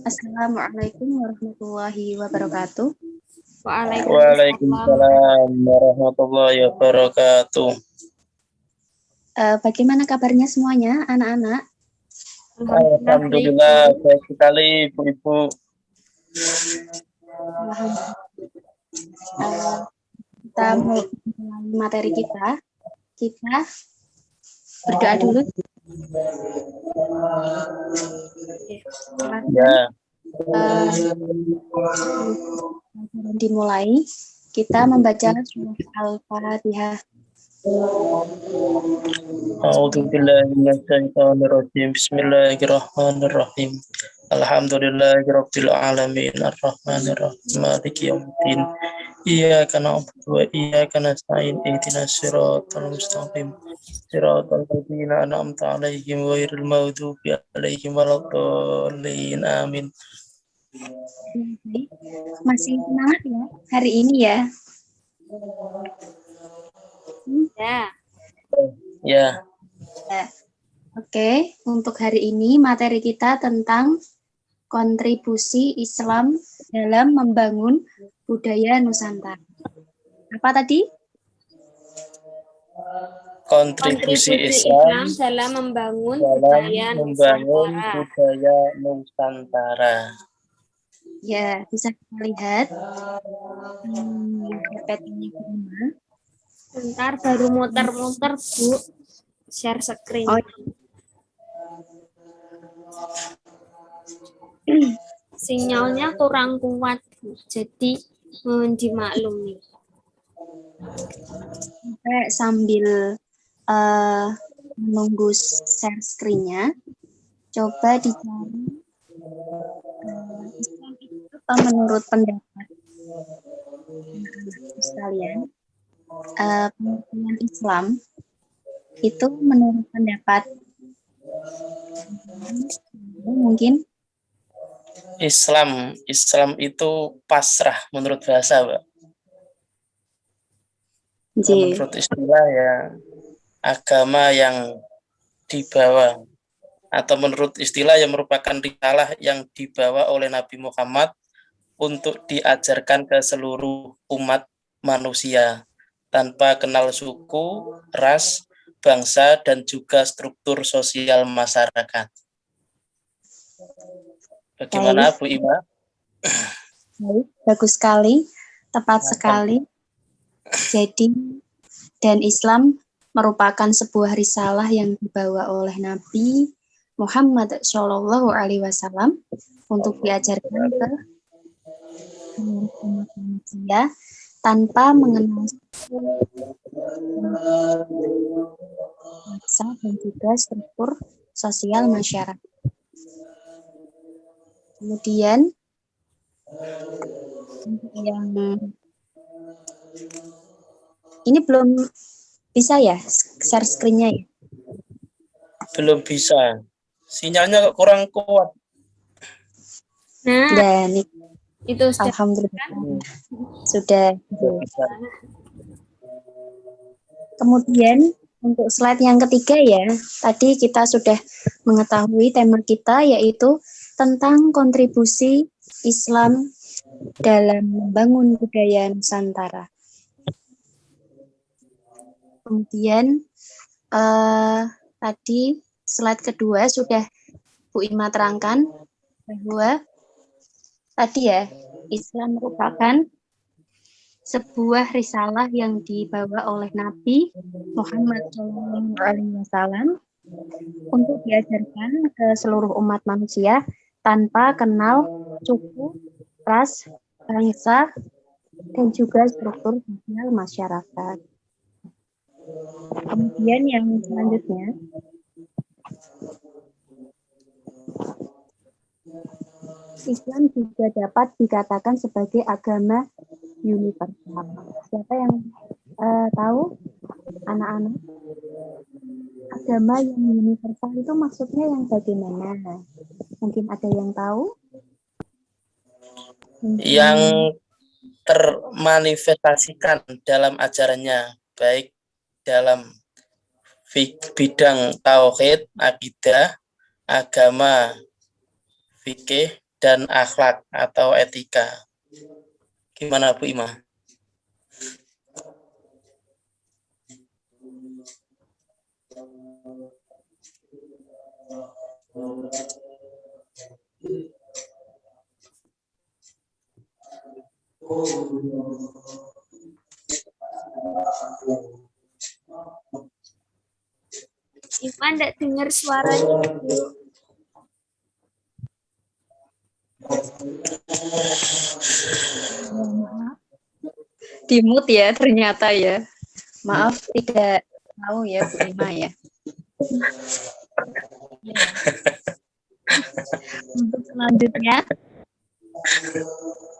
Assalamualaikum warahmatullahi wabarakatuh. Waalaikumsalam warahmatullahi wabarakatuh. Bagaimana kabarnya semuanya, anak-anak? Alhamdulillah, baik sekali Ibu-ibu. Kita mulai materi kita. Kita berdoa dulu. Ya. Dimulai. Kita membaca surah Al-Fatihah. A'udzubillahi minasyaitonirrajim. Bismillahirrahmanirrahim. Alhamdulillahirabbil alamin arrahmanirrahim maliki yaumiddin. Iyyaka na'budu wa iyyaka nasta'in ihdinas siratal mustaqim. Siratal ladzina an'amta 'alaihim ghairil maghdubi 'alaihim waladdallin. Amin. Masih semangat ya hari ini ya? Ya. Oke, untuk hari ini materi kita tentang kontribusi Islam dalam membangun budaya Nusantara. Apa tadi? Kontribusi Islam dalam membangun budaya Nusantara. Ya, bisa kita lihat. PPT-nya gimana? Bentar, baru muter-muter, Bu. Share screen. Oh. Sinyalnya kurang kuat, Bu. Jadi mohon dimaklumi. Sambil menunggu share screen-nya, coba dicari Islam itu apa menurut pendapat sekalian. Pengertian Islam itu menurut pendapat mungkin Islam itu pasrah menurut bahasa, Pak. Menurut istilah ya agama yang dibawa, atau menurut istilah yang merupakan risalah yang dibawa oleh Nabi Muhammad untuk diajarkan ke seluruh umat manusia tanpa kenal suku, ras, bangsa, dan juga struktur sosial masyarakat. Bagaimana Bu Ima? Bagus sekali, tepat sekali. Jadi, dan Islam merupakan sebuah risalah yang dibawa oleh Nabi Muhammad SAW untuk diajarkan ke umat manusia tanpa mengenal bangsa dan juga struktur sosial masyarakat. Kemudian yang ini belum bisa ya share screen-nya ya? Belum bisa. Sinyalnya kurang kuat. Nah, dan itu alhamdulillah sudah. Kemudian untuk slide yang ketiga ya, tadi kita sudah mengetahui tema kita yaitu tentang kontribusi Islam dalam membangun budaya Nusantara. Kemudian tadi slide kedua sudah Bu Ima terangkan bahwa tadi ya Islam merupakan sebuah risalah yang dibawa oleh Nabi Muhammad SAW untuk diajarkan ke seluruh umat manusia tanpa kenal suku, ras, bangsa, dan juga struktur sosial masyarakat. Kemudian yang selanjutnya, Islam juga dapat dikatakan sebagai agama universal. Siapa yang tahu, anak-anak? Agama yang universal itu maksudnya yang bagaimana? Mungkin ada yang tahu? Yang termanifestasikan dalam ajarannya, baik dalam bidang tauhid, akidah, agama, fikih, dan akhlak atau etika. Gimana Bu Ima? Iman tidak dengar suaranya, Bu. Maaf. Di mute ya ternyata ya. Maaf tidak tahu ya Bu Ima ya. Untuk selanjutnya,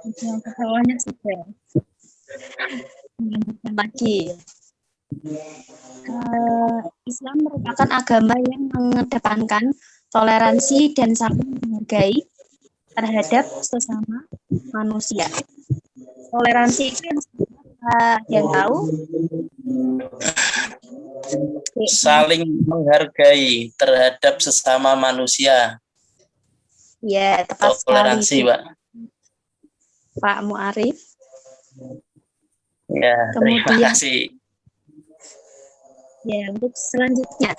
yang ke bawahnya sudah melanjutkan lagi. Islam merupakan agama yang mengedepankan toleransi dan saling menghargai terhadap sesama manusia. Toleransi itu yang tahu Saling menghargai terhadap sesama manusia. ya tepat Toleransi, sekali Pak. Pak Muarif. Ya, terima Kemudian- kasih. Ya, untuk selanjutnya.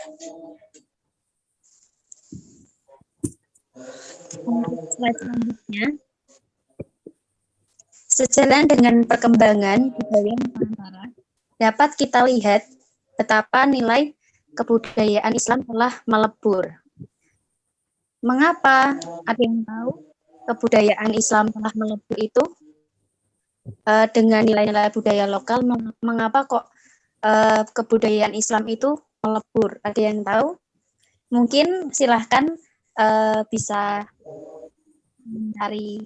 Untuk slide selanjutnya. Sejalan dengan perkembangan budaya Nusantara, dapat kita lihat betapa nilai kebudayaan Islam telah melebur. Mengapa? Ada yang tahu kebudayaan Islam telah melebur itu? Dengan nilai-nilai budaya lokal, mengapa kok kebudayaan Islam itu melebur? Ada yang tahu? Mungkin silahkan bisa mencari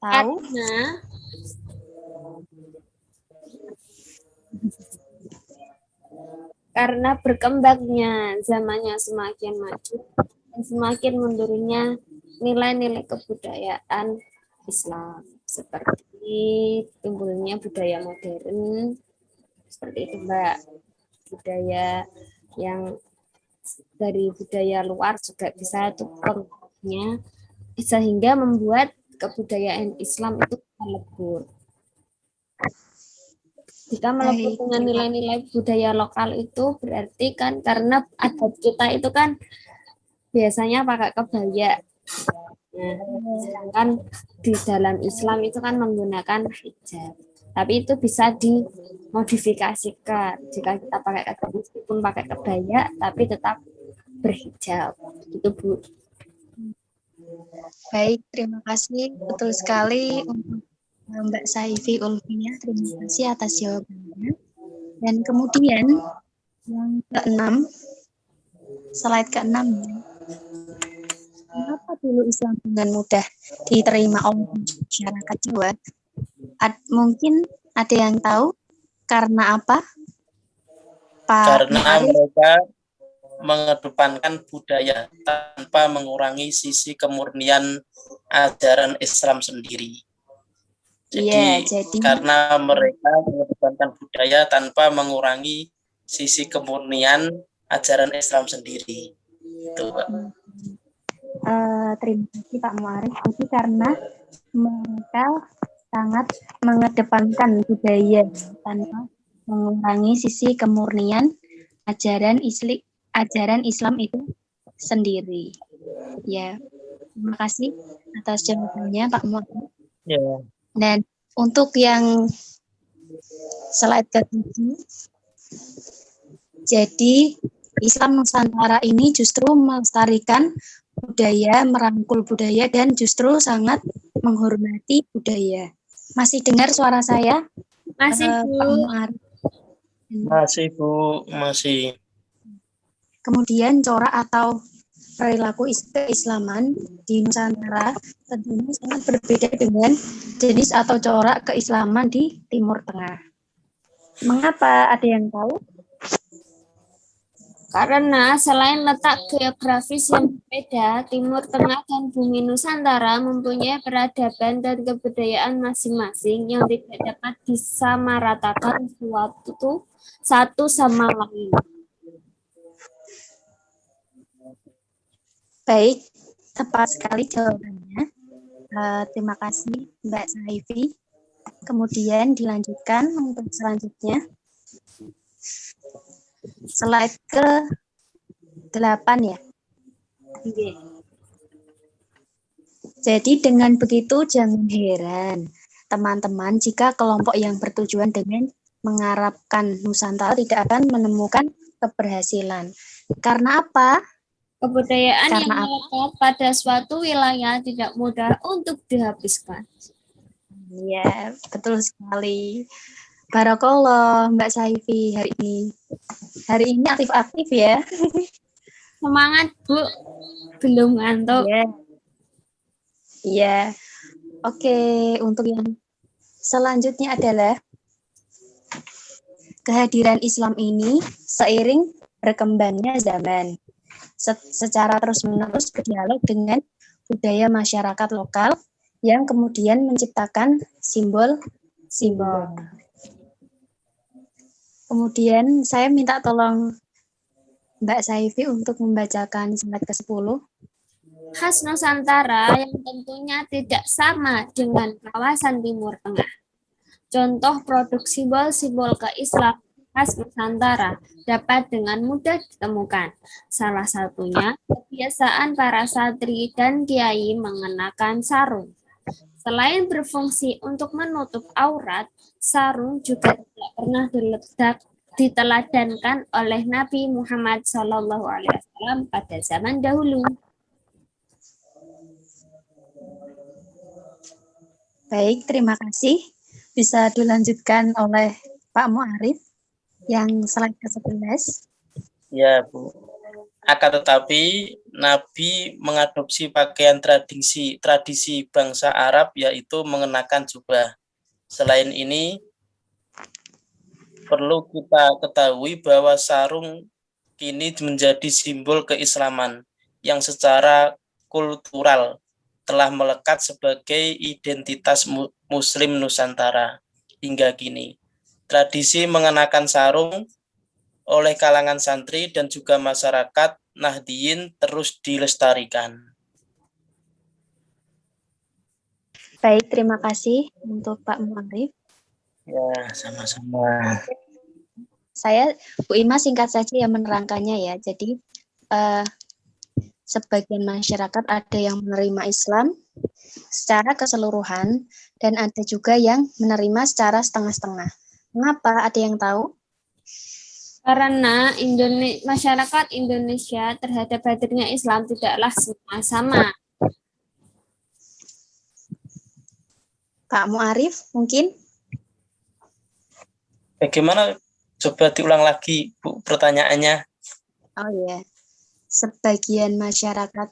tahu. Karena berkembangnya zamannya semakin maju dan semakin mundurnya nilai-nilai kebudayaan Islam, seperti timbulnya budaya modern, seperti itu Mbak, budaya yang dari budaya luar juga bisa tukangnya, sehingga membuat kebudayaan Islam itu melebur. Jika melebur dengan nilai-nilai budaya lokal itu berarti kan karena adat kita itu kan biasanya pakai kebaya. Nah, sedangkan di dalam Islam itu kan menggunakan hijab. Tapi itu bisa dimodifikasikan. Jika kita pakai kebaya, meskipun pakai kebaya, tapi tetap berhijab. Itu Bu. Baik, terima kasih. Betul sekali untuk Mbak Saifi Ulfia. Terima kasih atas jawabannya. Dan kemudian yang keenam, slide keenam ya. Mengapa dulu Islam dengan mudah diterima oleh masyarakat Jawa? Mungkin ada yang tahu karena apa? Pak Karena Muarif? mereka mengedepankan budaya tanpa mengurangi sisi kemurnian ajaran Islam sendiri. Jadi karena mereka mengedepankan budaya tanpa mengurangi sisi kemurnian ajaran Islam sendiri. Itu, Pak. Terima kasih Pak Muarif. Jadi karena mereka sangat mengedepankan budaya tanpa mengurangi sisi kemurnian ajaran Islam itu sendiri. Ya, terima kasih atas jawabannya Pak Muarif. Ya. Dan untuk yang slide ke-7, jadi Islam Nusantara ini justru melestarikan budaya, merangkul budaya, dan justru sangat menghormati budaya. Masih dengar suara saya? Masih Pak Bu. Muarif? Masih Bu, masih. Kemudian corak atau perilaku keislaman di Nusantara tentunya sangat berbeda dengan jenis atau corak keislaman di Timur Tengah. Mengapa? Ada yang tahu? Karena selain letak geografis yang berbeda, Timur Tengah dan bumi Nusantara mempunyai peradaban dan kebudayaan masing-masing yang tidak dapat disamaratakan satu sama lain. Baik, tepat sekali jawabannya. Terima kasih Mbak Saifi. Kemudian dilanjutkan untuk selanjutnya. Slide ke-8 ya. Nggih. Jadi dengan begitu jangan heran teman-teman jika kelompok yang bertujuan dengan mengharapkan Nusantara tidak akan menemukan keberhasilan. Karena apa? Kebudayaan yang Karena apa? melekat pada suatu wilayah tidak mudah untuk dihabiskan. Ya, betul sekali. Barakallah Mbak Saifi hari ini. Hari ini aktif-aktif ya. Semangat, Bu. Belum ngantuk. Iya. Iya. Oke, untuk yang selanjutnya adalah kehadiran Islam ini seiring berkembangnya zaman. Secara terus-menerus berdialog dengan budaya masyarakat lokal yang kemudian menciptakan simbol-simbol. Kemudian saya minta tolong Mbak Saifi untuk membacakan slide ke-10. Khas Nusantara yang tentunya tidak sama dengan kawasan Timur Tengah. Contoh produk simbol-simbol keislaman khas Nusantara dapat dengan mudah ditemukan. Salah satunya kebiasaan para santri dan kiai mengenakan sarung. Selain berfungsi untuk menutup aurat, sarung juga tidak pernah diteladankan oleh Nabi Muhammad SAW pada zaman dahulu. Baik, terima kasih. Bisa dilanjutkan oleh Pak Muarif yang slide ke-11. Ya, Bu. Akan tetapi Nabi mengadopsi pakaian tradisi bangsa Arab, yaitu mengenakan jubah. Selain ini, perlu kita ketahui bahwa sarung kini menjadi simbol keislaman yang secara kultural telah melekat sebagai identitas Muslim Nusantara hingga kini. Tradisi mengenakan sarung oleh kalangan santri dan juga masyarakat Nahdiyin terus dilestarikan. Baik, terima kasih untuk Pak Muarif. Ya, sama-sama. Saya, Bu Ima, singkat saja yang menerangkannya ya. Jadi, sebagian masyarakat ada yang menerima Islam secara keseluruhan dan ada juga yang menerima secara setengah-setengah. Mengapa? Ada yang tahu? Karena masyarakat Indonesia terhadap hadirnya Islam tidaklah semua sama. Pak Muarif, mungkin? Bagaimana? Coba diulang lagi, Bu, pertanyaannya. Oh ya, sebagian masyarakat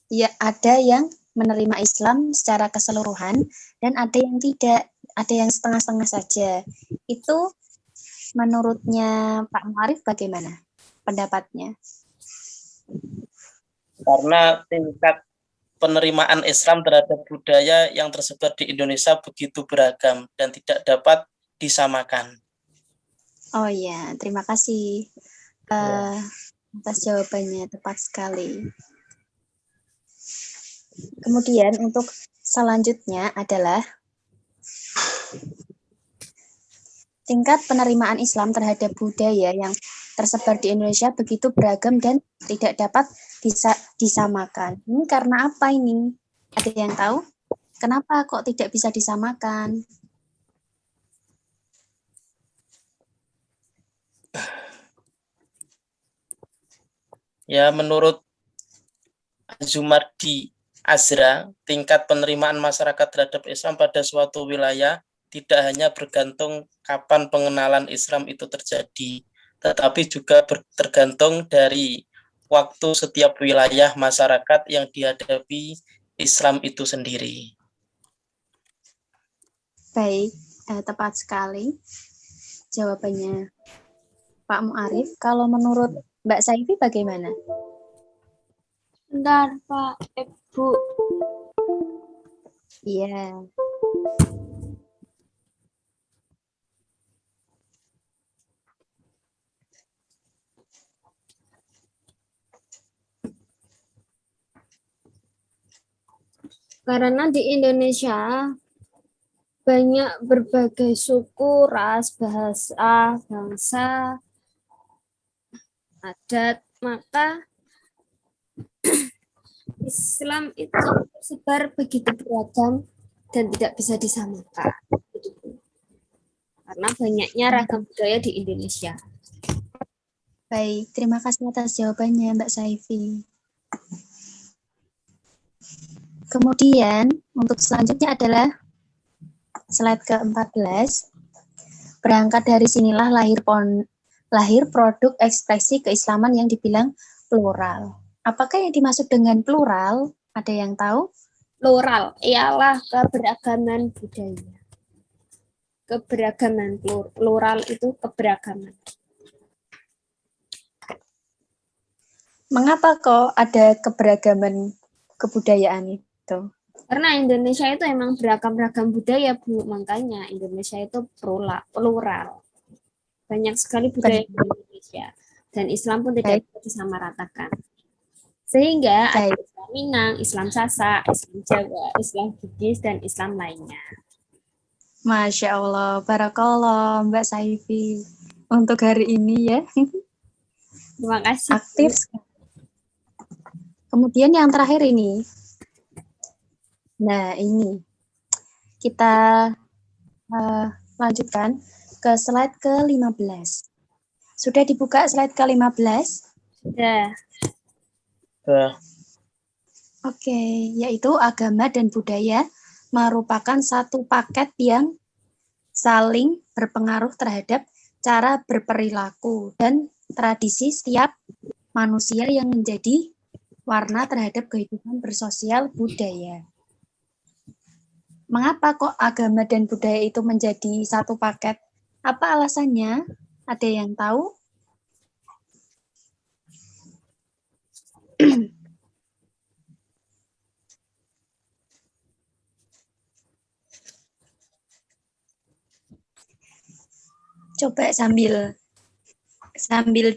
ya ada yang menerima Islam secara keseluruhan dan ada yang tidak, ada yang setengah-setengah saja. Itu menurutnya Pak Muarif bagaimana pendapatnya? Karena tingkat penerimaan Islam terhadap budaya yang tersebar di Indonesia begitu beragam dan tidak dapat disamakan. Oh ya, terima kasih atas jawabannya, tepat sekali. Kemudian untuk selanjutnya adalah tingkat penerimaan Islam terhadap budaya yang tersebar di Indonesia begitu beragam dan tidak dapat disamakan. Ini karena apa ini? Ada yang tahu? Kenapa kok tidak bisa disamakan? Ya, menurut Zumardi Azra, tingkat penerimaan masyarakat terhadap Islam pada suatu wilayah tidak hanya bergantung kapan pengenalan Islam itu terjadi, tetapi juga tergantung dari waktu setiap wilayah masyarakat yang dihadapi Islam itu sendiri. Baik, tepat sekali jawabannya Pak Muarif. Kalau menurut Mbak Saifi bagaimana? Bentar, Pak. Bu. Iya. Karena di Indonesia banyak berbagai suku, ras, bahasa, bangsa, adat, maka Islam itu tersebar begitu beragam dan tidak bisa disamakan. Karena banyaknya ragam budaya di Indonesia. Baik, terima kasih atas jawabannya Mbak Saifi. Kemudian untuk selanjutnya adalah slide ke-14. Berangkat dari sinilah lahir produk ekspresi keislaman yang dibilang plural. Apakah yang dimaksud dengan plural? Ada yang tahu? Plural ialah keberagaman budaya. Keberagaman, plural itu keberagaman. Mengapa kok ada keberagaman kebudayaan itu? Karena Indonesia itu emang beragam-ragam budaya, Bu. Makanya Indonesia itu plural. Banyak sekali budaya di Indonesia. Dan Islam pun tidak bisa disamaratakan. Sehingga ada Islam Minang, Islam Sasak, Islam Jawa, Islam Bugis, dan Islam lainnya. Masya Allah, barakallah Mbak Saifi. Untuk hari ini ya. Terima kasih. Aktif sekali. Kemudian yang terakhir ini. Nah ini. Kita lanjutkan ke slide ke-15. Sudah dibuka slide ke-15? Sudah. Oke, yaitu agama dan budaya merupakan satu paket yang saling berpengaruh terhadap cara berperilaku dan tradisi setiap manusia yang menjadi warna terhadap kehidupan bersosial budaya. Mengapa kok agama dan budaya itu menjadi satu paket? Apa alasannya? Ada yang tahu? Coba sambil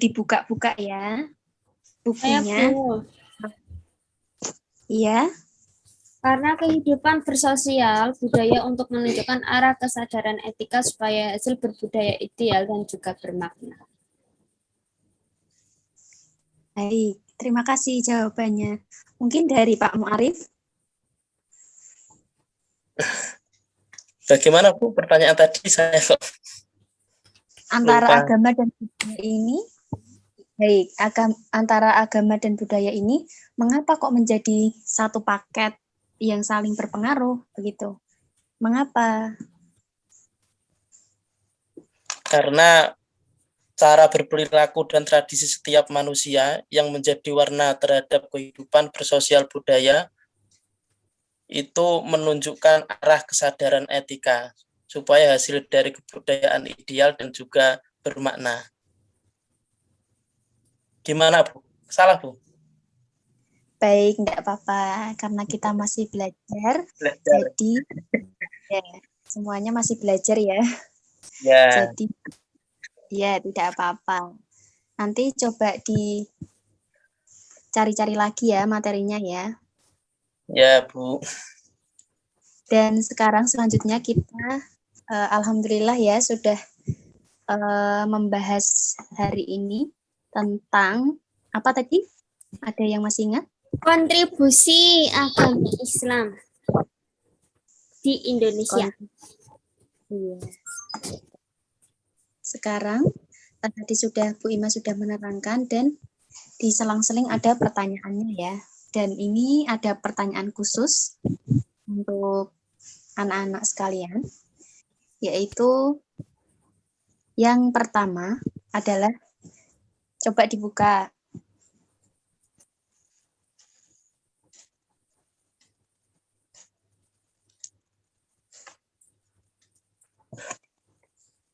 dibuka-buka ya bukunya. Iya. Karena kehidupan bersosial budaya untuk menunjukkan arah kesadaran etika supaya hasil berbudaya ideal dan juga bermakna. Baik, terima kasih jawabannya. Mungkin dari Pak Mu'arif. Bagaimana Bu pertanyaan tadi saya kok Antara lupa. agama dan budaya ini, antara agama dan budaya ini, mengapa kok menjadi satu paket yang saling berpengaruh begitu? Mengapa? Karena cara berperilaku dan tradisi setiap manusia yang menjadi warna terhadap kehidupan bersosial budaya itu menunjukkan arah kesadaran etika supaya hasil dari kebudayaan ideal dan juga bermakna. Gimana Bu? Salah Bu? Baik, enggak apa-apa karena kita masih belajar. Jadi ya, semuanya masih belajar ya. Ya. Jadi ya tidak apa-apa. Nanti coba dicari-cari lagi ya materinya ya. Ya Bu. Dan sekarang selanjutnya kita alhamdulillah ya sudah membahas hari ini tentang apa tadi? Ada yang masih ingat? Kontribusi agama Islam di Indonesia. Sekarang tadi sudah Bu Ima sudah menerangkan dan di selang-seling ada pertanyaannya ya. Dan ini ada pertanyaan khusus untuk anak-anak sekalian, yaitu yang pertama adalah coba dibuka.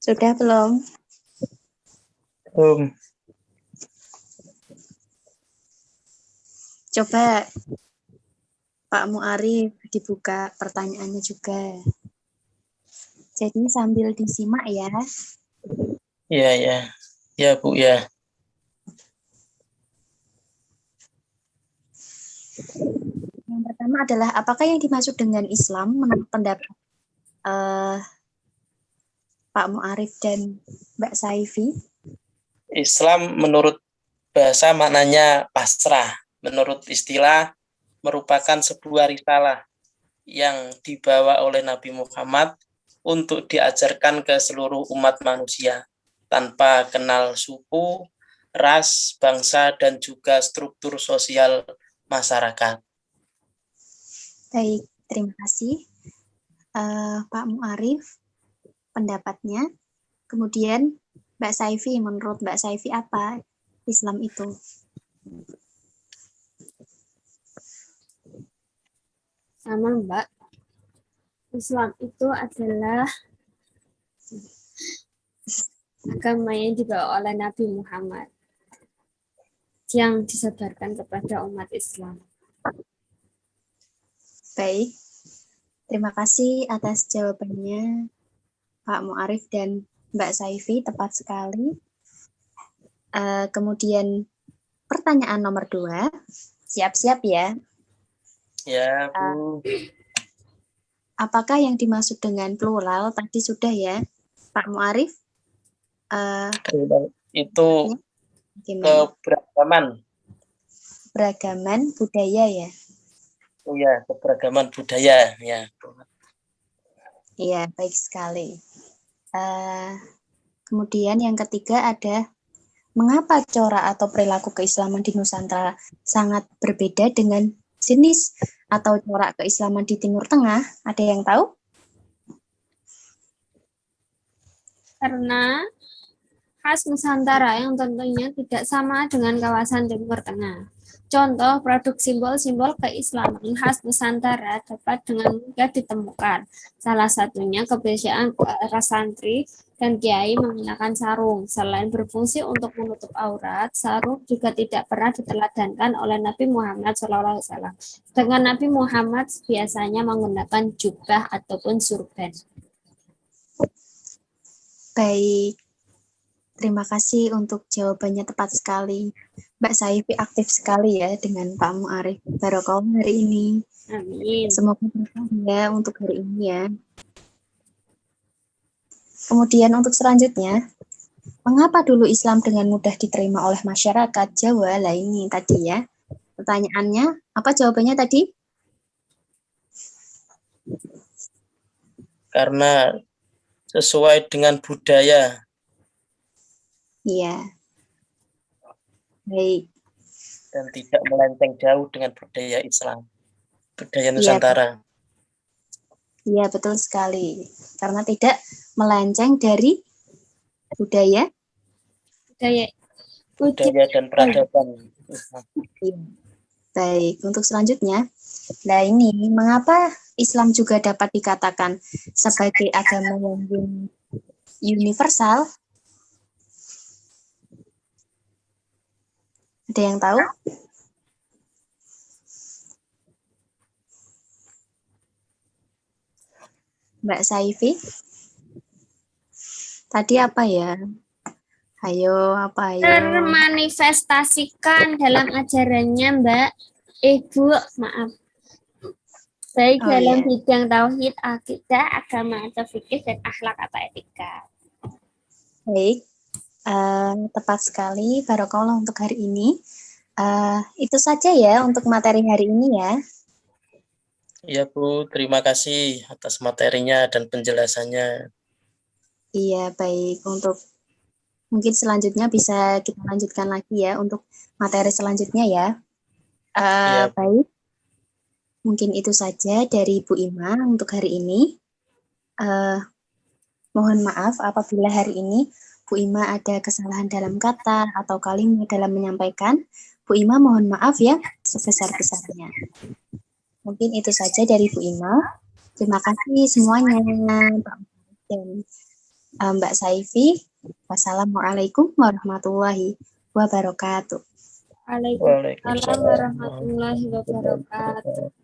Sudah belum? Belum. Coba Pak Mu'arif dibuka pertanyaannya juga. Jadi sambil disimak ya. Ya, ya. Ya Bu, ya. Yang pertama pertama adalah apakah yang dimaksud dengan Islam menurut pendapat Pak Mu'arif dan Mbak Saifi? Islam menurut bahasa maknanya pasrah. Menurut istilah merupakan sebuah risalah yang dibawa oleh Nabi Muhammad untuk diajarkan ke seluruh umat manusia tanpa kenal suku, ras, bangsa, dan juga struktur sosial masyarakat. Baik, terima kasih Pak Mu'arif pendapatnya. Kemudian Mbak Saifi, menurut Mbak Saifi apa Islam itu? Sama Mbak, Islam itu adalah agama yang dibawa oleh Nabi Muhammad yang disebarkan kepada umat Islam. Baik, terima kasih atas jawabannya Pak Mu'arif dan Mbak Saifi, tepat sekali. Kemudian pertanyaan nomor 2, siap-siap ya. Ya, Bu. Apakah yang dimaksud dengan plural tadi sudah ya, Pak Mu'arif? Itu Gimana? Keberagaman budaya ya. Oh ya, keberagaman budaya ya. Iya, baik sekali. Kemudian yang ketiga ada mengapa corak atau perilaku keislaman di Nusantara sangat berbeda dengan jenis atau corak keislaman di Timur Tengah? Ada yang tahu? Karena khas Nusantara yang tentunya tidak sama dengan kawasan Timur Tengah. Contoh produk simbol-simbol keislaman khas Nusantara dapat dengan mudah ditemukan. Salah satunya kebiasaan para santri dan kiai menggunakan sarung. Selain berfungsi untuk menutup aurat, sarung juga tidak pernah diteladankan oleh Nabi Muhammad SAW. Dengan Nabi Muhammad biasanya menggunakan jubah ataupun surban. Baik. Terima kasih untuk jawabannya, tepat sekali. Mbak Saifi aktif sekali ya dengan Pak Mu'arif. Barokallah hari ini. Amin. Semoga berkah ya untuk hari ini ya. Kemudian untuk selanjutnya, mengapa dulu Islam dengan mudah diterima oleh masyarakat Jawa? Lah ini tadi ya. Pertanyaannya, apa jawabannya tadi? Karena sesuai dengan budaya. Iya. Baik. Dan tidak melenceng jauh dengan budaya Islam, budaya Nusantara. Iya, betul sekali. Karena tidak melenceng dari budaya dan peradaban. Baik, untuk selanjutnya, nah ini mengapa Islam juga dapat dikatakan sebagai agama yang universal? Ada yang tahu? Mbak Saifi? Tadi apa ya? Ayo, apa ayo? Termanifestasikan dalam ajarannya Mbak. Bu, maaf. Baik dalam bidang tauhid, akidah, agama atau fikih dan akhlak atau etika. Baik. Tepat sekali, barokallah untuk hari ini. Itu saja ya untuk materi hari ini ya. Iya Bu, terima kasih atas materinya dan penjelasannya. Iya, baik. Untuk mungkin selanjutnya bisa kita lanjutkan lagi ya untuk materi selanjutnya ya. Ya, baik. Mungkin itu saja dari Bu Ima untuk hari ini. Mohon maaf apabila hari ini Bu Ima ada kesalahan dalam kata atau kalimat dalam menyampaikan. Bu Ima mohon maaf ya sebesar-besarnya. Mungkin itu saja dari Bu Ima. Terima kasih semuanya Pak dan Mbak Saifi. Wassalamualaikum warahmatullahi wabarakatuh. Waalaikumsalam warahmatullahi wabarakatuh.